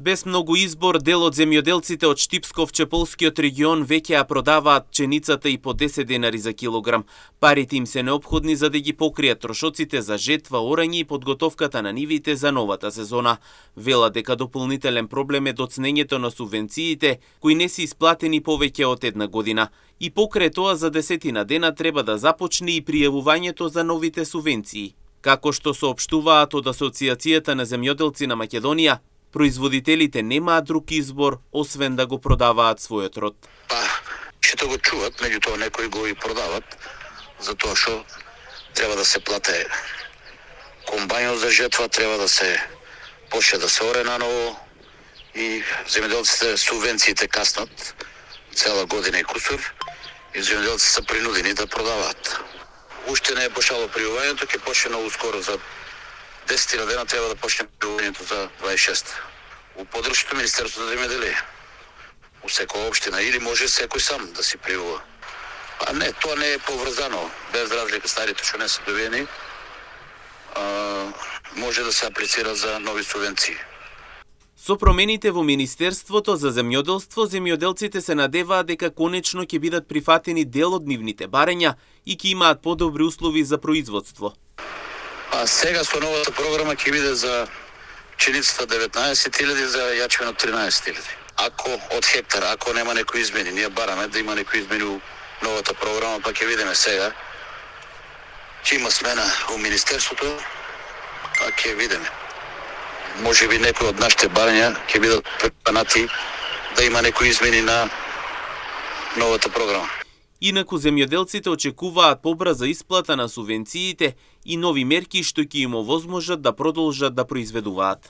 Без многу избор, дел од земјоделците од Штипсков-Чеполскиот регион веќе ја продаваат пченицата и по 10 денари за килограм. Парите им се неопходни за да ги покријат трошоците за жетва, орање и подготовката на нивите за новата сезона. Вела дека дополнителен проблем е доцнењето на субвенциите, кои не се исплатени повеќе од една година. И покрај тоа за 10 дена треба да започне и пријавувањето за новите субвенции. Како што соопштуваат од Асоциацијата на земјоделци на Македонија, производителите немаат друг избор, освен да го продаваат својот род. Што го чуват, меѓутоа некои го и продават, затоа што треба да се плате комбајнот за жетва, треба да се почне да се оре наново и земјоделците субвенциите каснат цела година и кусур и земјоделците се принудени да продаваат. Уште не е почнало пријавувањето, ќе почне многу скоро за 10 дена треба да почне пријавувањето за 26. У подршка Министерството за земјоделие. У секоја општина или може секој сам да си пријавува. Не, тоа не е поврзано, без разлика старите што не се добиени, може да се аплицира за нови субвенции. Со промените во Министерството за земјоделство, земјоделците се надеваат дека конечно ќе бидат прифатени дел од нивните барања и ќе имаат подобри услови за производство. Сега со новата програма ќе биде за пченицата 19.000, за јачменот 13.000. Ако од хектар, ако нема некои измени, ние бараме да има некои измени у новата програма, па ќе видиме сега. Ќе има смена у Министерството, па ќе видиме. Може би некои од нашите барања ќе бидат препанати да има некои измени на новата програма. Инаку земјоделците очекуваат побрза исплата на субвенциите и нови мерки што ќе им овозможат да продолжат да произведуваат.